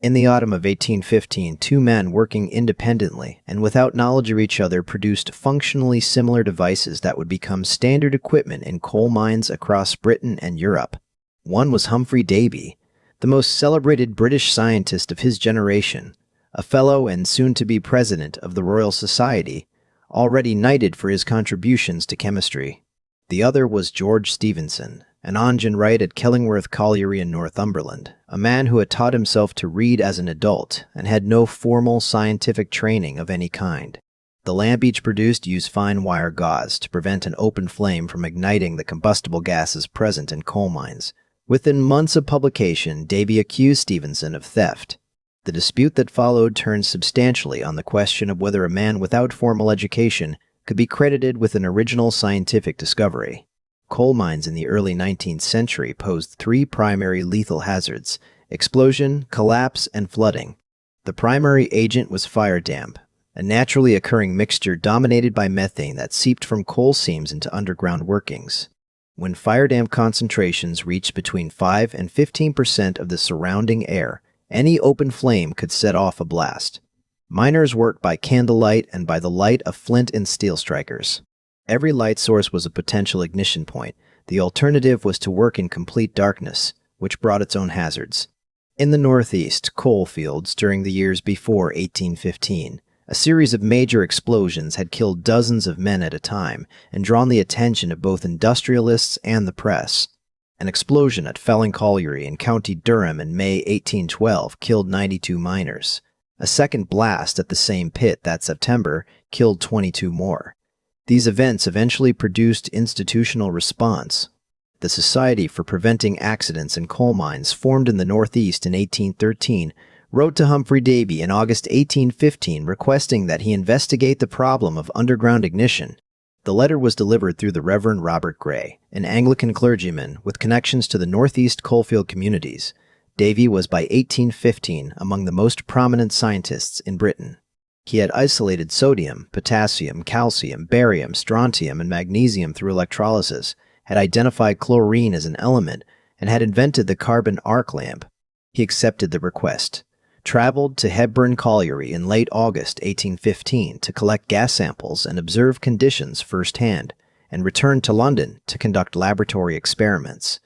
In the autumn of 1815, two men working independently and without knowledge of each other produced functionally similar devices that would become standard equipment in coal mines across Britain and Europe. One was Humphry Davy, the most celebrated British scientist of his generation, a fellow and soon-to-be president of the Royal Society, already knighted for his contributions to chemistry. The other was George Stephenson, an enginewright at Killingworth Colliery in Northumberland, a man who had taught himself to read as an adult and had no formal scientific training of any kind. The lamp each produced used fine wire gauze to prevent an open flame from igniting the combustible gases present in coal mines. Within months of publication, Davy accused Stephenson of theft. The dispute that followed turned substantially on the question of whether a man without formal education could be credited with an original scientific discovery. Coal mines in the early 19th century posed three primary lethal hazards: explosion, collapse, and flooding. The primary agent was firedamp, a naturally occurring mixture dominated by methane that seeped from coal seams into underground workings. When firedamp concentrations reached between 5 and 15% of the surrounding air, any open flame could set off a blast. Miners worked by candlelight and by the light of flint and steel strikers. Every light source was a potential ignition point. The alternative was to work in complete darkness, which brought its own hazards. In the Northeast coal fields during the years before 1815, a series of major explosions had killed dozens of men at a time and drawn the attention of both industrialists and the press. An explosion at Felling Colliery in County Durham in May 1812 killed 92 miners. A second blast at the same pit that September killed 22 more. These events eventually produced institutional response. The Society for Preventing Accidents in Coal Mines, formed in the Northeast in 1813, wrote to Humphry Davy in August 1815 requesting that he investigate the problem of underground ignition. The letter was delivered through the Reverend Robert Gray, an Anglican clergyman with connections to the Northeast coalfield communities. Davy was by 1815 among the most prominent scientists in Britain. He had isolated sodium, potassium, calcium, barium, strontium, and magnesium through electrolysis, had identified chlorine as an element, and had invented the carbon arc lamp. He accepted the request, traveled to Hebburn Colliery in late August 1815 to collect gas samples and observe conditions firsthand, and returned to London to conduct laboratory experiments.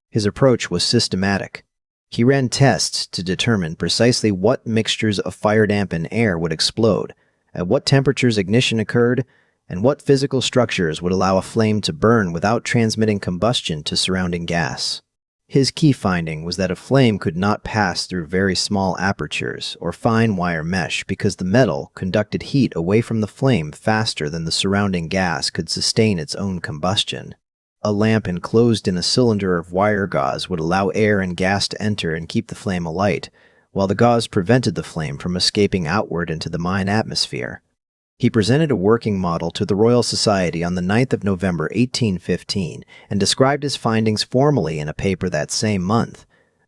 His approach was systematic. He ran tests to determine precisely what mixtures of firedamp and air would explode, at what temperatures ignition occurred, and what physical structures would allow a flame to burn without transmitting combustion to surrounding gas. His key finding was that a flame could not pass through very small apertures or fine wire mesh because the metal conducted heat away from the flame faster than the surrounding gas could sustain its own combustion. A lamp enclosed in a cylinder of wire gauze would allow air and gas to enter and keep the flame alight, while the gauze prevented the flame from escaping outward into the mine atmosphere. He presented a working model to the Royal Society on the 9th of November 1815 and described his findings formally in a paper that same month.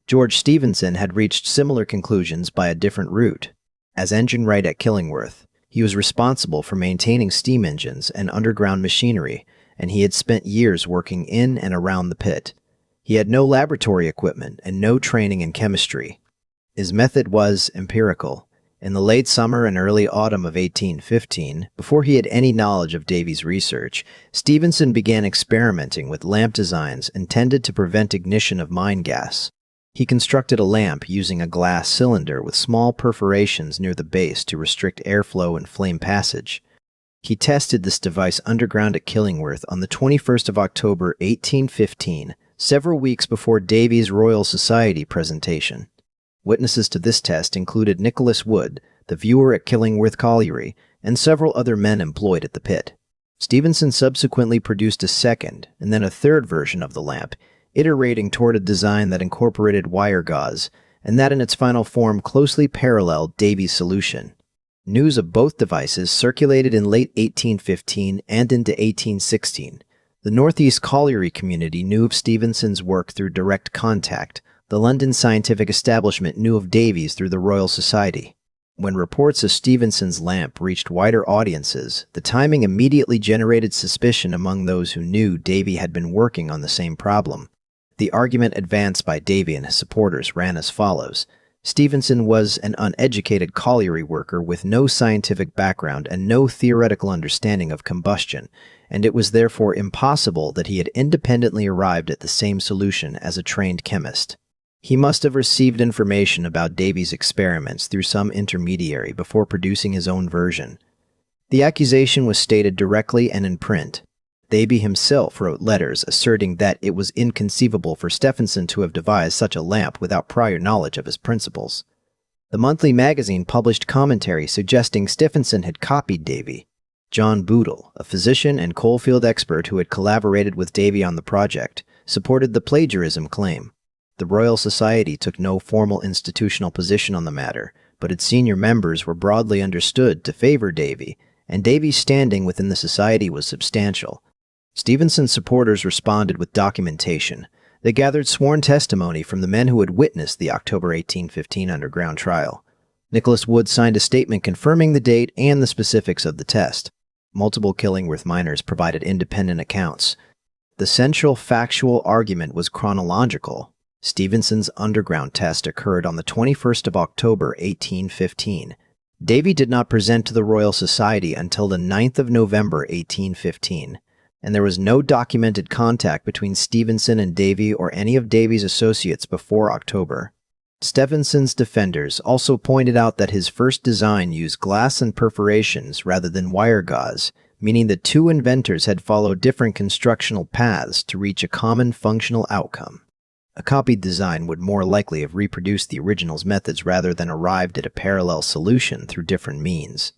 George Stephenson had reached similar conclusions by a different route. As enginewright at Killingworth, he was responsible for maintaining steam engines and underground machinery, and he had spent years working in and around the pit. He had no laboratory equipment and no training in chemistry. His method was empirical. In the late summer and early autumn of 1815, before he had any knowledge of Davy's research, Stephenson began experimenting with lamp designs intended to prevent ignition of mine gas. He constructed a lamp using a glass cylinder with small perforations near the base to restrict airflow and flame passage. He tested this device underground at Killingworth on the 21st of October 1815, several weeks before Davy's Royal Society presentation. Witnesses to this test included Nicholas Wood, the viewer at Killingworth Colliery, and several other men employed at the pit. Stephenson subsequently produced a second and then a third version of the lamp, iterating toward a design that incorporated wire gauze, and that in its final form closely paralleled Davy's solution. News of both devices circulated in late 1815 and into 1816. The Northeast Colliery community knew of Stephenson's work through direct contact. The London scientific establishment knew of Davy's through the Royal Society. When reports of Stephenson's lamp reached wider audiences, the timing immediately generated suspicion among those who knew Davy had been working on the same problem. The argument advanced by Davy and his supporters ran as follows. Stephenson was an uneducated colliery worker with no scientific background and no theoretical understanding of combustion, and it was therefore impossible that he had independently arrived at the same solution as a trained chemist. He must have received information about Davy's experiments through some intermediary before producing his own version. The accusation was stated directly and in print. Davy himself wrote letters asserting that it was inconceivable for Stephenson to have devised such a lamp without prior knowledge of his principles. The monthly magazine published commentary suggesting Stephenson had copied Davy. John Boodle, a physician and coalfield expert who had collaborated with Davy on the project, supported the plagiarism claim. The Royal Society took no formal institutional position on the matter, but its senior members were broadly understood to favor Davy, and Davy's standing within the society was substantial. Stephenson's supporters responded with documentation. They gathered sworn testimony from the men who had witnessed the October 1815 underground trial. Nicholas Wood signed a statement confirming the date and the specifics of the test. Multiple Killingworth miners provided independent accounts. The central factual argument was chronological. Stephenson's underground test occurred on the 21st of October 1815. Davy did not present to the Royal Society until the 9th of November 1815, and there was no documented contact between Stephenson and Davy or any of Davy's associates before October. Stephenson's defenders also pointed out that his first design used glass and perforations rather than wire gauze, meaning the two inventors had followed different constructional paths to reach a common functional outcome. A copied design would more likely have reproduced the original's methods rather than arrived at a parallel solution through different means.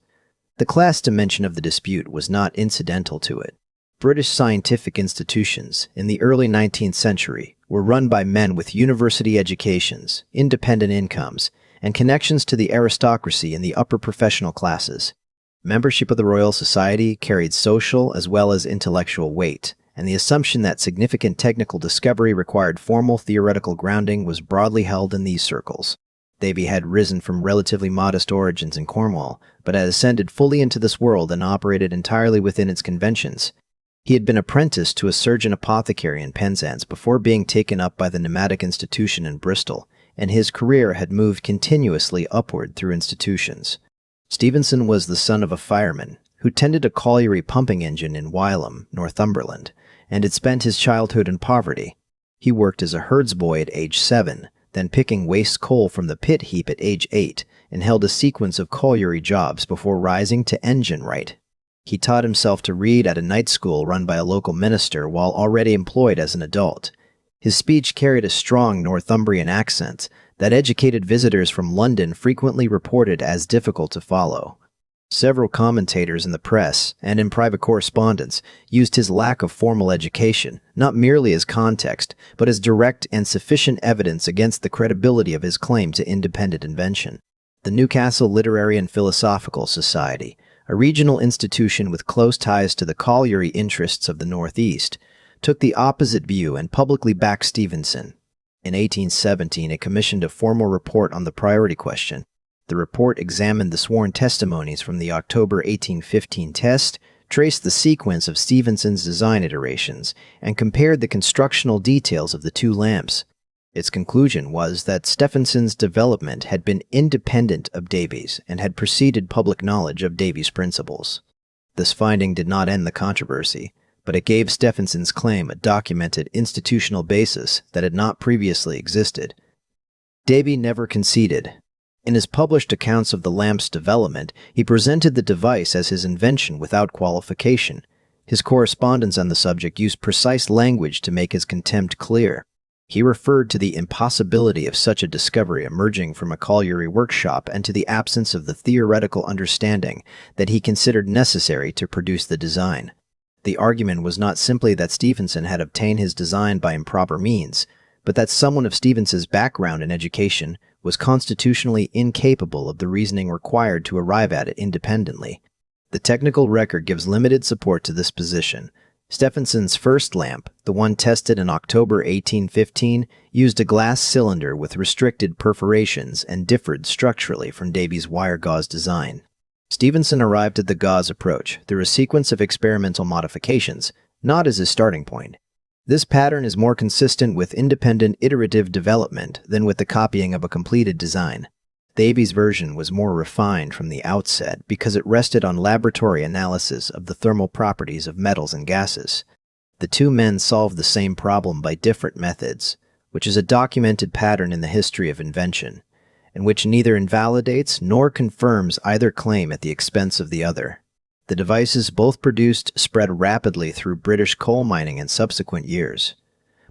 The class dimension of the dispute was not incidental to it. British scientific institutions in the early 19th century were run by men with university educations, independent incomes, and connections to the aristocracy and the upper professional classes. Membership of the Royal Society carried social as well as intellectual weight, and the assumption that significant technical discovery required formal theoretical grounding was broadly held in these circles. Davy had risen from relatively modest origins in Cornwall, but had ascended fully into this world and operated entirely within its conventions. He had been apprenticed to a surgeon apothecary in Penzance before being taken up by the Pneumatic Institution in Bristol, and his career had moved continuously upward through institutions. Stephenson was the son of a fireman who tended a colliery pumping engine in Wylam, Northumberland, and had spent his childhood in poverty. He worked as a herdsboy at age 7, then picking waste coal from the pit heap at age 8, and held a sequence of colliery jobs before rising to enginewright. He taught himself to read at a night school run by a local minister while already employed as an adult. His speech carried a strong Northumbrian accent that educated visitors from London frequently reported as difficult to follow. Several commentators in the press and in private correspondence used his lack of formal education not merely as context, but as direct and sufficient evidence against the credibility of his claim to independent invention. The Newcastle Literary and Philosophical Society, a regional institution with close ties to the colliery interests of the Northeast, took the opposite view and publicly backed Stephenson. In 1817, it commissioned a formal report on the priority question. The report examined the sworn testimonies from the October 1815 test, traced the sequence of Stephenson's design iterations, and compared the constructional details of the two lamps. Its conclusion was that Stephenson's development had been independent of Davy's and had preceded public knowledge of Davy's principles. This finding did not end the controversy, but it gave Stephenson's claim a documented institutional basis that had not previously existed. Davy never conceded. In his published accounts of the lamp's development, he presented the device as his invention without qualification. His correspondence on the subject used precise language to make his contempt clear. He referred to the impossibility of such a discovery emerging from a colliery workshop and to the absence of the theoretical understanding that he considered necessary to produce the design. The argument was not simply that Stephenson had obtained his design by improper means, but that someone of Stephenson's background and education was constitutionally incapable of the reasoning required to arrive at it independently. The technical record gives limited support to this position. Stephenson's first lamp, the one tested in October 1815, used a glass cylinder with restricted perforations and differed structurally from Davy's wire gauze design. Stephenson arrived at the gauze approach through a sequence of experimental modifications, not as his starting point. This pattern is more consistent with independent iterative development than with the copying of a completed design. Davy's version was more refined from the outset because it rested on laboratory analysis of the thermal properties of metals and gases. The two men solved the same problem by different methods, which is a documented pattern in the history of invention, and which neither invalidates nor confirms either claim at the expense of the other. The devices both produced spread rapidly through British coal mining in subsequent years.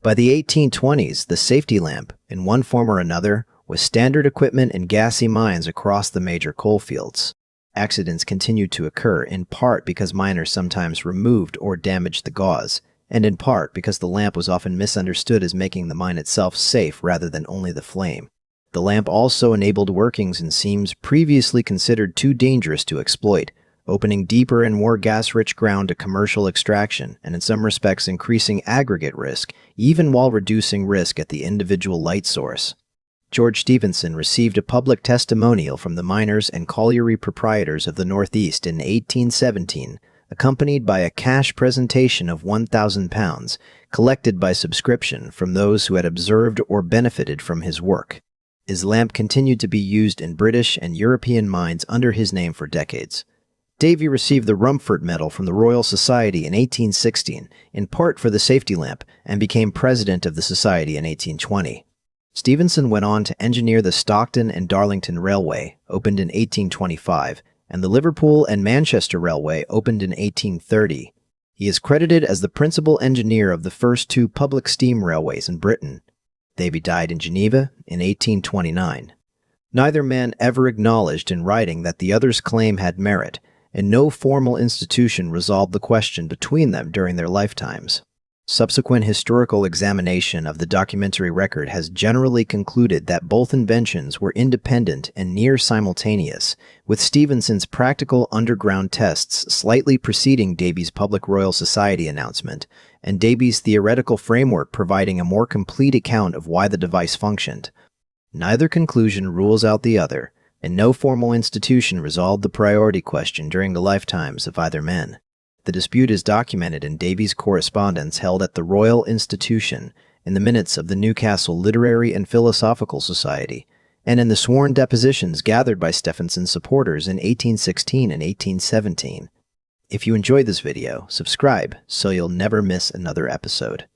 By the 1820s, the safety lamp, in one form or another, was standard equipment in gassy mines across the major coal fields. Accidents continued to occur in part because miners sometimes removed or damaged the gauze, and in part because the lamp was often misunderstood as making the mine itself safe rather than only the flame. The lamp also enabled workings in seams previously considered too dangerous to exploit, opening deeper and more gas-rich ground to commercial extraction and in some respects increasing aggregate risk, even while reducing risk at the individual light source. George Stephenson received a public testimonial from the miners and colliery proprietors of the Northeast in 1817, accompanied by a cash presentation of £1,000, collected by subscription from those who had observed or benefited from his work. His lamp continued to be used in British and European mines under his name for decades. Davy received the Rumford Medal from the Royal Society in 1816, in part for the safety lamp, and became president of the Society in 1820. Stephenson went on to engineer the Stockton and Darlington Railway, opened in 1825, and the Liverpool and Manchester Railway, opened in 1830. He is credited as the principal engineer of the first two public steam railways in Britain. Davy died in Geneva in 1829. Neither man ever acknowledged in writing that the other's claim had merit, and no formal institution resolved the question between them during their lifetimes. Subsequent historical examination of the documentary record has generally concluded that both inventions were independent and near simultaneous, with Stephenson's practical underground tests slightly preceding Davy's public Royal Society announcement, and Davy's theoretical framework providing a more complete account of why the device functioned. Neither conclusion rules out the other, and no formal institution resolved the priority question during the lifetimes of either men. The dispute is documented in Davy's correspondence held at the Royal Institution, in the minutes of the Newcastle Literary and Philosophical Society, and in the sworn depositions gathered by Stephenson's supporters in 1816 and 1817. If you enjoyed this video, subscribe so you'll never miss another episode.